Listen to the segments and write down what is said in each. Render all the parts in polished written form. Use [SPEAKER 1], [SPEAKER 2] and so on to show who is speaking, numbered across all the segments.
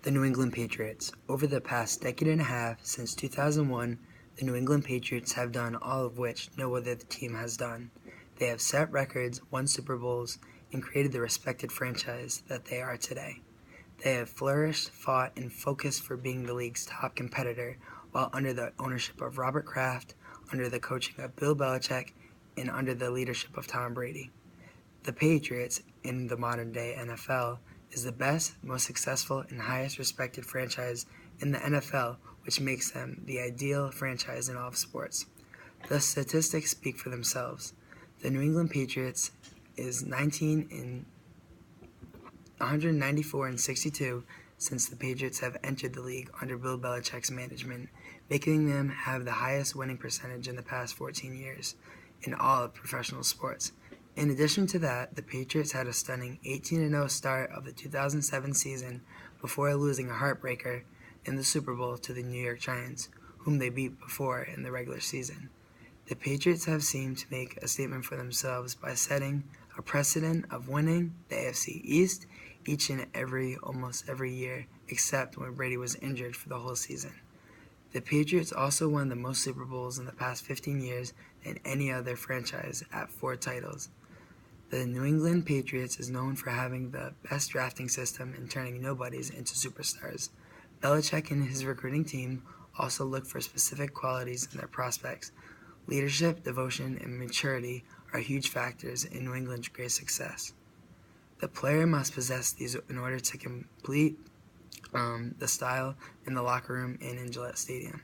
[SPEAKER 1] The New England Patriots. Over the past decade and a half, since 2001, the New England Patriots have done all of which no other team has done. They have set records, won Super Bowls, and created the respected franchise that they are today. They have flourished, fought, and focused for being the league's top competitor, while under the ownership of Robert Kraft, under the coaching of Bill Belichick, and under the leadership of Tom Brady. The Patriots, in the modern-day NFL, is the best, most successful, and highest respected franchise in the NFL, which makes them the ideal franchise in all of sports. The statistics speak for themselves. The New England Patriots is 194 and 62 since the Patriots have entered the league under Bill Belichick's management, making them have the highest winning percentage in the past 14 years in all of professional sports. In addition to that, the Patriots had a stunning 18-0 start of the 2007 season before losing a heartbreaker in the Super Bowl to the New York Giants, whom they beat before in the regular season. The Patriots have seemed to make a statement for themselves by setting a precedent of winning the AFC East each and almost every year, except when Brady was injured for the whole season. The Patriots also won the most Super Bowls in the past 15 years than any other franchise at 4 titles. The New England Patriots is known for having the best drafting system and turning nobodies into superstars. Belichick and his recruiting team also look for specific qualities in their prospects. Leadership, devotion, and maturity are huge factors in New England's great success. The player must possess these in order to complete the style in the locker room and in Gillette Stadium.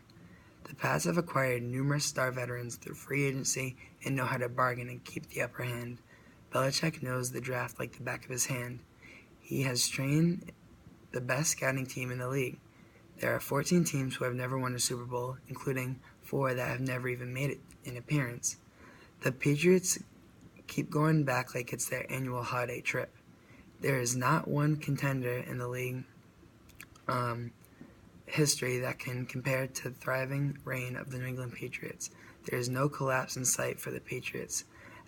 [SPEAKER 1] The Pats have acquired numerous star veterans through free agency and know how to bargain and keep the upper hand. Belichick knows the draft like the back of his hand. He has trained the best scouting team in the league. There are 14 teams who have never won a Super Bowl, including 4 that have never even made an appearance. The Patriots keep going back like it's their annual holiday trip. There is not one contender in the league history that can compare to the thriving reign of the New England Patriots. There is no collapse in sight for the Patriots.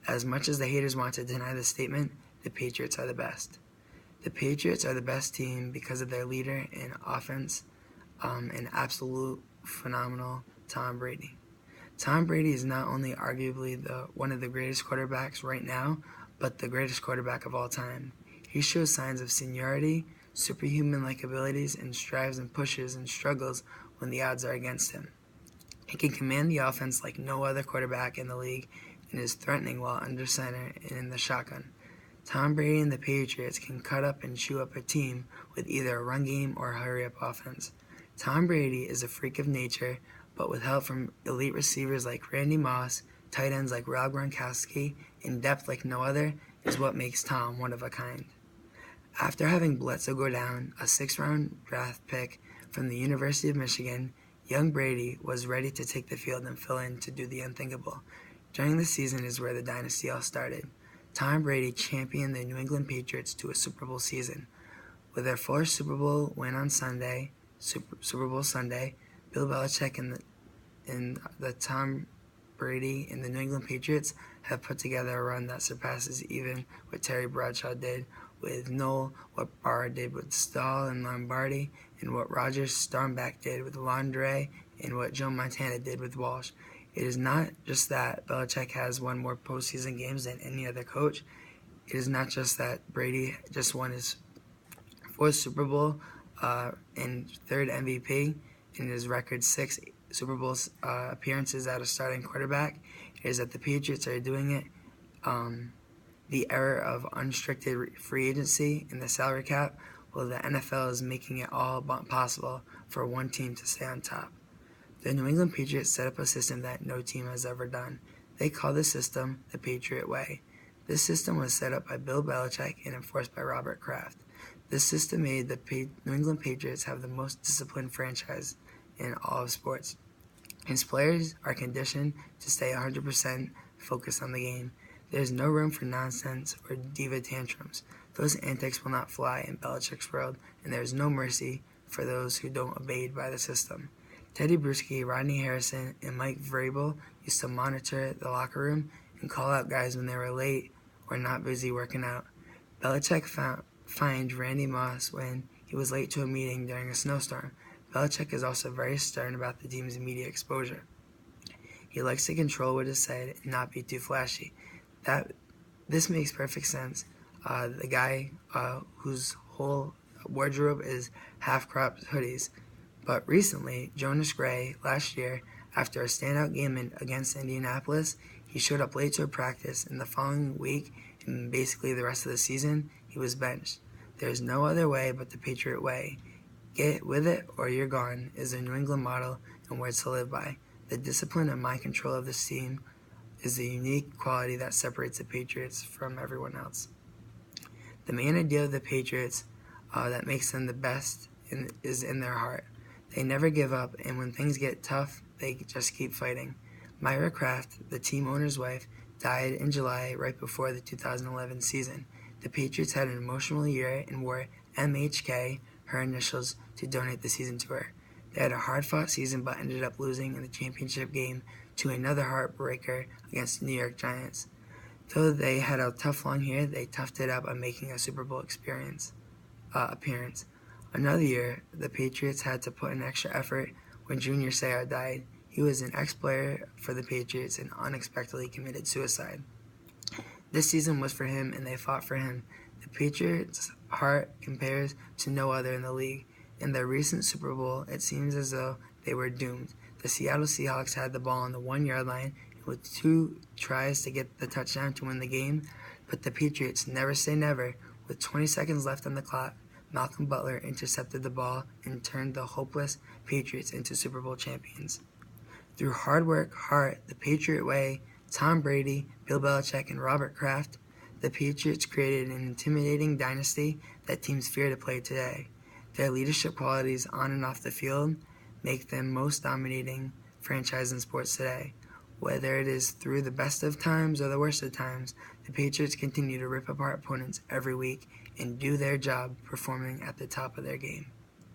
[SPEAKER 1] As much as the haters want to deny the statement, the Patriots are the best. The Patriots are the best team because of their leader in offense, an absolute phenomenal Tom Brady. Tom Brady is not only arguably one of the greatest quarterbacks right now, but the greatest quarterback of all time. He shows signs of seniority, superhuman-like abilities, and strives and pushes and struggles when the odds are against him. He can command the offense like no other quarterback in the league and is threatening while under center and in the shotgun. Tom Brady and the Patriots can cut up and chew up a team with either a run game or a hurry-up offense. Tom Brady is a freak of nature, but with help from elite receivers like Randy Moss, tight ends like Rob Gronkowski, and depth like no other, is what makes Tom one of a kind. After having Bledsoe go down, a 6th-round draft pick from the University of Michigan, young Brady was ready to take the field and fill in to do the unthinkable. During the season is where the dynasty all started. Tom Brady championed the New England Patriots to a Super Bowl season. With their 4th Super Bowl win on Sunday, Super Bowl Sunday, Bill Belichick and the Tom Brady and the New England Patriots have put together a run that surpasses even what Terry Bradshaw did with Noel, what Barr did with Stahl and Lombardi, and what Roger Staubach did with Landry, and what Joe Montana did with Walsh. It is not just that Belichick has won more postseason games than any other coach. It is not just that Brady just won his 4th Super Bowl and 3rd MVP in his record 6 Super Bowl appearances at a starting quarterback. It is that the Patriots are doing it. The era of unrestricted free agency and the salary cap, well, the NFL is making it all possible for one team to stay on top. The New England Patriots set up a system that no team has ever done. They call this system the Patriot Way. This system was set up by Bill Belichick and enforced by Robert Kraft. This system made the New England Patriots have the most disciplined franchise in all of sports. His players are conditioned to stay 100% focused on the game. There is no room for nonsense or diva tantrums. Those antics will not fly in Belichick's world, and there is no mercy for those who don't abide by the system. Teddy Bruschi, Rodney Harrison, and Mike Vrabel used to monitor the locker room and call out guys when they were late or not busy working out. Belichick fined Randy Moss when he was late to a meeting during a snowstorm. Belichick is also very stern about the team's media exposure. He likes to control what is said and not be too flashy. This makes perfect sense. The guy whose whole wardrobe is half-cropped hoodies. But recently, Jonas Gray, last year, after a standout game against Indianapolis, he showed up late to a practice, and the following week, and basically the rest of the season, he was benched. There's no other way but the Patriot way. Get with it or you're gone is the New England model and words to live by. The discipline and mind control of this team is the unique quality that separates the Patriots from everyone else. The main idea of the Patriots that makes them the best is in their heart. They never give up, and when things get tough, they just keep fighting. Myra Kraft, the team owner's wife, died in July right before the 2011 season. The Patriots had an emotional year and wore MHK, her initials, to donate the season to her. They had a hard-fought season but ended up losing in the championship game to another heartbreaker against the New York Giants. Though they had a tough long year, they toughed it up by making a Super Bowl appearance. Another year, the Patriots had to put in extra effort when Junior Seau died. He was an ex-player for the Patriots and unexpectedly committed suicide. This season was for him, and they fought for him. The Patriots' heart compares to no other in the league. In their recent Super Bowl, it seems as though they were doomed. The Seattle Seahawks had the ball on the 1-yard line with 2 tries to get the touchdown to win the game, but the Patriots never say never. With 20 seconds left on the clock, Malcolm Butler intercepted the ball and turned the hopeless Patriots into Super Bowl champions. Through hard work, heart, the Patriot way, Tom Brady, Bill Belichick, and Robert Kraft, the Patriots created an intimidating dynasty that teams fear to play today. Their leadership qualities on and off the field make them most dominating franchise in sports today. Whether it is through the best of times or the worst of times, the Patriots continue to rip apart opponents every week and do their job performing at the top of their game.